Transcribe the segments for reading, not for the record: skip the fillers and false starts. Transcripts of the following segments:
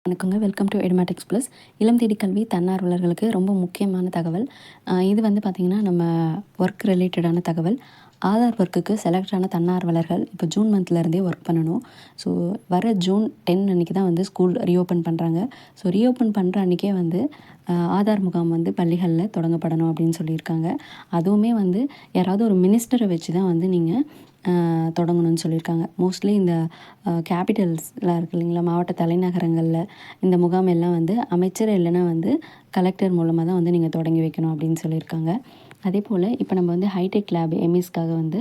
வணக்கங்க. Welcome to Edumatics plus. இளம் தேடி கல்வி தன்னார்வலர்களுக்கு ரொம்ப முக்கியமான தகவல். இது வந்து பார்த்திங்கன்னா, நம்ம ஒர்க் ரிலேட்டடான தகவல். ஆதார் ஒர்க்குக்கு செலக்ட் ஆன தன்னார்வலர்கள் இப்போ ஜூன் மந்த்லேருந்தே ஒர்க் பண்ணணும். ஸோ வர ஜூன் 10 அன்றைக்கி தான் வந்து ஸ்கூல் ரீஓப்பன் பண்ணுறாங்க. ஸோ ரீஓப்பன் பண்ணுற அன்றைக்கே வந்து ஆதார் முகாம் வந்து பள்ளிகளில் தொடங்கப்படணும் அப்படின்னு சொல்லியிருக்காங்க. அதுவுமே வந்து யாராவது ஒரு மினிஸ்டரை வச்சு தான் வந்து நீங்கள் தொடங்கணும்னு சொல்லியிருக்காங்க. மோஸ்ட்லி இந்த கேபிட்டல்ஸ்லாம் இருக்குது இல்லைங்களா, மாவட்ட தலைநகரங்களில் இந்த முகாம் எல்லாம் வந்து அமைச்சர் இல்லைன்னா வந்து கலெக்டர் மூலமாக தான் வந்து நீங்கள் தொடங்கி வைக்கணும் அப்படின்னு சொல்லியிருக்காங்க. அதே போல் இப்போ நம்ம வந்து ஹைடெக் லேப் எம்இஸ்க்காக வந்து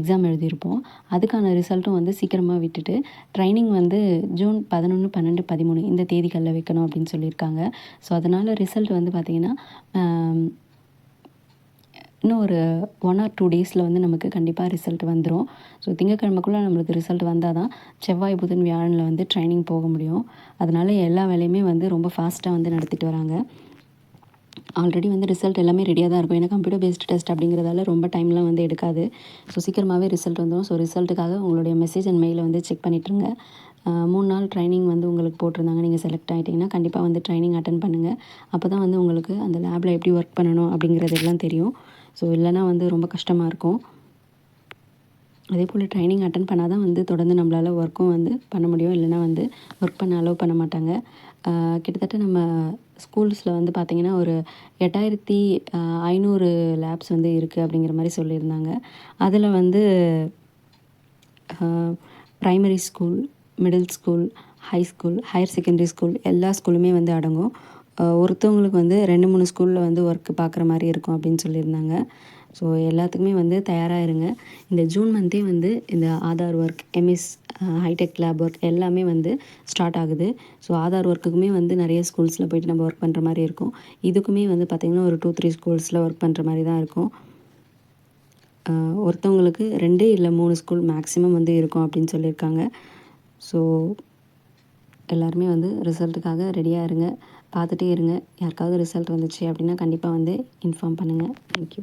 எக்ஸாம் எழுதியிருப்போம். அதுக்கான ரிசல்ட்டும் வந்து சீக்கிரமாக விட்டுட்டு ட்ரைனிங் வந்து ஜூன் 11, 12, 13 இந்த தேதிகளில் வைக்கணும் அப்படின்னு சொல்லியிருக்காங்க. ஸோ அதனால் ரிசல்ட் வந்து பார்த்திங்கன்னா இன்னும் ஒரு 1 ஆர் 2 டேஸில் வந்து நமக்கு கண்டிப்பாக ரிசல்ட் வந்துடும். ஸோ திங்கட்கிழமைக்குள்ளே நம்மளுக்கு ரிசல்ட் வந்தால் தான் செவ்வாய், புதன், வியாழனில் வந்து ட்ரைனிங் போக முடியும். அதனால் எல்லா வேலையுமே வந்து ரொம்ப ஃபாஸ்ட்டாக வந்து நடத்திட்டு வராங்க. ஆல்ரெடி வந்து ரிசல்ட் எல்லாமே ரெடியாக தான் இருக்கும். ஏன்னா கம்ப்யூட்டர் பேஸ்டு டெஸ்ட் அப்படிங்கிறதால ரொம்ப டைம்லாம் வந்து எடுக்காது. ஸோ சீக்கிரமாகவே ரிசல்ட் வந்துடும். ஸோ ரிசல்ட்டுக்காக உங்களுடைய மெசேஜ் அண்ட் மெயிலை வந்து செக் பண்ணிட்டுருங்க. 3 நாள் ட்ரைனிங் வந்து உங்களுக்கு போட்டிருந்தாங்க. நீங்கள் செலக்ட் ஆகிட்டிங்கன்னா கண்டிப்பாக வந்து ட்ரைனிங் அட்டன் பண்ணுங்கள். அப்போ தான் வந்து உங்களுக்கு அந்த லேபில் எப்படி ஒர்க் பண்ணணும் அப்படிங்கிறது எல்லாம் தெரியும். ஸோ இல்லைனா வந்து ரொம்ப கஷ்டமாக இருக்கும். அதே போல் ட்ரைனிங் அட்டன் பண்ணால் தான் வந்து தொடர்ந்து நம்மளால் ஒர்க்கும் வந்து பண்ண முடியும். இல்லைனா வந்து ஒர்க் பண்ண அலோவ் பண்ண மாட்டாங்க. கிட்டத்தட்ட நம்ம ஸ்கூல்ஸில் வந்து பார்த்திங்கன்னா ஒரு 8500 லேப்ஸ் வந்து இருக்குது அப்படிங்கிற மாதிரி சொல்லியிருந்தாங்க. அதில் வந்து primary school, middle school, high school, higher secondary school எல்லா ஸ்கூலுமே வந்து அடங்கும். ஒருத்தவங்களுக்கு வந்து 2, 3 ஸ்கூலில் வந்து ஒர்க்கு பார்க்குற மாதிரி இருக்கும் அப்படின்னு சொல்லியிருந்தாங்க. ஸோ எல்லாத்துக்குமே வந்து தயாராக இருங்க. இந்த ஜூன் மந்த்தே வந்து இந்த Aadhaar work, EMIS, hi-tech lab work எல்லாமே வந்து ஸ்டார்ட் ஆகுது. ஸோ ஆதார் ஒர்க்குக்குமே வந்து நிறைய ஸ்கூல்ஸில் போய்ட்டு நம்ம ஒர்க் பண்ணுற மாதிரி இருக்கும். இதுக்குமே வந்து பார்த்திங்கன்னா ஒரு 2, 3 ஸ்கூல்ஸில் ஒர்க் பண்ணுற மாதிரி தான் இருக்கும். ஒருத்தவங்களுக்கு 2 இல்லை 3 ஸ்கூல் மேக்ஸிமம் வந்து இருக்கும் அப்படின்னு சொல்லியிருக்காங்க. ஸோ எல்லாருமே வந்து ரிசல்ட்டுக்காக ரெடியாக இருங்க. பார்த்துட்டே இருங்க. யாருக்காவது ரிசல்ட் வந்துச்சு அப்படின்னா கண்டிப்பாக வந்து இன்ஃபார்ம் பண்ணுங்கள். தேங்க்யூ.